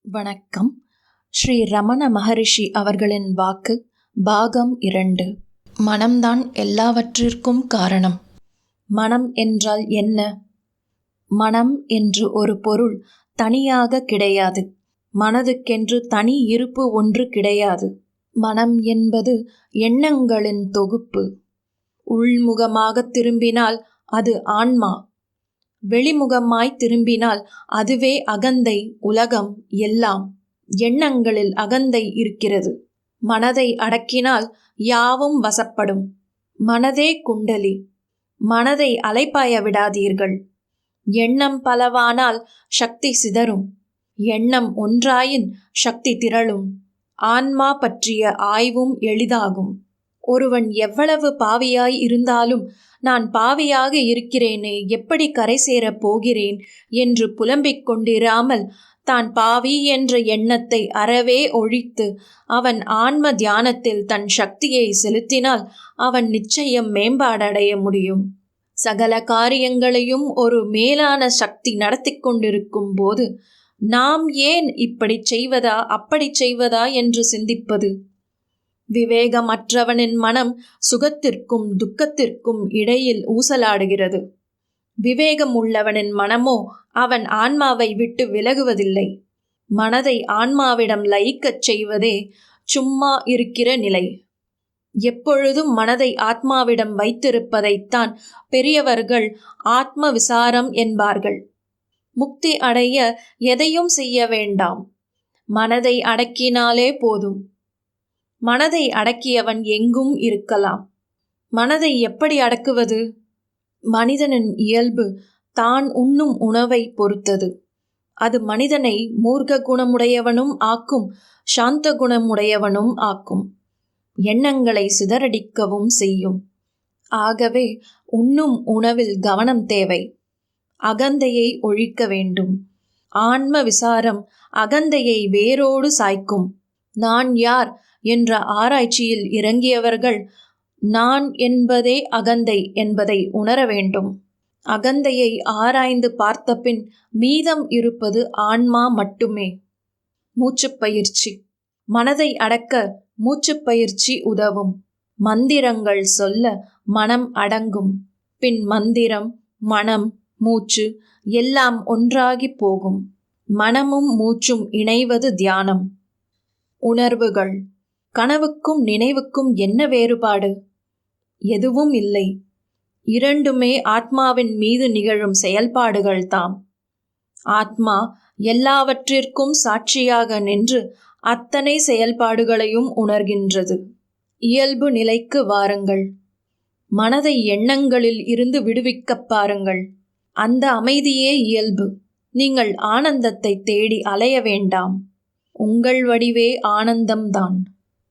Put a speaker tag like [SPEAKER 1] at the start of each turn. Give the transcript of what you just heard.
[SPEAKER 1] வணக்கம். ஸ்ரீ ரமண மகரிஷி அவர்களின் வாக்கு, பாகம் 2. மனம்தான் எல்லாவற்றிற்கும் காரணம். மனம் என்றால் என்ன? மனம் என்று ஒரு பொருள் தனியாக கிடையாது. மனதுக்கென்று தனி இருப்பு ஒன்று கிடையாது. மனம் என்பது எண்ணங்களின் தொகுப்பு. உள்முகமாக திரும்பினால் அது ஆன்மா, வெளிமுகமாய் திரும்பினால் அதுவே அகந்தை, உலகம் எல்லாம். எண்ணங்களில் அகந்தை இருக்கிறது. மனதை அடக்கினால் யாவும் வசப்படும். மனதே குண்டலி. மனதை அலைப்பாய விடாதீர்கள். எண்ணம் பலவானால் சக்தி சிதறும். எண்ணம் ஒன்றாயின் சக்தி திரளும். ஆன்மா பற்றிய ஆய்வும் எளிதாகும். ஒருவன் எவ்வளவு பாவியாய் இருந்தாலும், நான் பாவியாக இருக்கிறேனே, எப்படி கரை சேரப் போகிறேன் என்று புலம்பிக் கொண்டிராமல், தான் பாவி என்ற எண்ணத்தை அறவே ஒழித்து அவன் ஆன்ம தியானத்தில் தன் சக்தியை செலுத்தினால் அவன் நிச்சயம் மேம்பாடடைய முடியும். சகல காரியங்களையும் ஒரு மேலான சக்தி நடத்தி கொண்டிருக்கும் போது நாம் ஏன் இப்படி செய்வதா அப்படி செய்வதா என்று சிந்திப்பது? விவேகமற்றவனின் மனம் சுகத்திற்கும் துக்கத்திற்கும் இடையில் ஊசலாடுகிறது. விவேகம் உள்ளவனின் மனமோ அவன் ஆன்மாவை விட்டு விலகுவதில்லை. மனதை ஆன்மாவிடம் லயிக்கச் செய்வதே சும்மா இருக்கிற நிலை. எப்பொழுதும் மனதை ஆத்மாவிடம் வைத்திருப்பதைத்தான் பெரியவர்கள் ஆத்ம விசாரம் என்பார்கள். முக்தி அடைய எதையும் செய்ய வேண்டாம், மனதை அடக்கினாலே போதும். மனதை அடக்கியவன் எங்கும் இருக்கலாம். மனதை எப்படி அடக்குவது? மனிதனின் இயல்பு தான் உண்ணும் உணவை பொறுத்தது. அது மனிதனை மூர்க்க குணமுடையவனும் ஆக்கும், சாந்த குணமுடையவனும் ஆக்கும். எண்ணங்களை சிதறடிக்கவும் செய்யும். ஆகவே உண்ணும் உணவில் கவனம் தேவை. அகந்தையை ஒழிக்க வேண்டும். ஆன்ம விசாரம் அகந்தையை வேரோடு சாய்க்கும். நான் யார் என்ற ஆராய்ச்சியில் இறங்கியவர்கள் நான் என்பதே அகந்தை என்பதை உணர வேண்டும். அகந்தையை ஆராய்ந்து பார்த்த பின் மீதம் இருப்பது ஆன்மா மட்டுமே. மூச்சுப்பயிற்சி. மனதை அடக்க மூச்சுப்பயிற்சி உதவும். மந்திரங்கள் சொல்ல மனம் அடங்கும். பின் மந்திரம், மனம், மூச்சு எல்லாம் ஒன்றாகி போகும். மனமும் மூச்சும் இணைவது தியானம். உணர்வுகள். கனவுக்கும் நினைவுக்கும் என்ன வேறுபாடு? எதுவும் இல்லை. இரண்டுமே ஆத்மாவின் மீது நிகழும் செயல்பாடுகள் தாம். ஆத்மா எல்லாவற்றிற்கும் சாட்சியாக நின்று அத்தனை செயல்பாடுகளையும் உணர்கின்றது. இயல்பு நிலைக்கு வாருங்கள். மனதை எண்ணங்களில் இருந்து விடுவிக்கப் பாருங்கள். அந்த அமைதியே இயல்பு. நீங்கள் ஆனந்தத்தை தேடி அலைய வேண்டாம். உங்கள் வடிவே ஆனந்தம்தான்.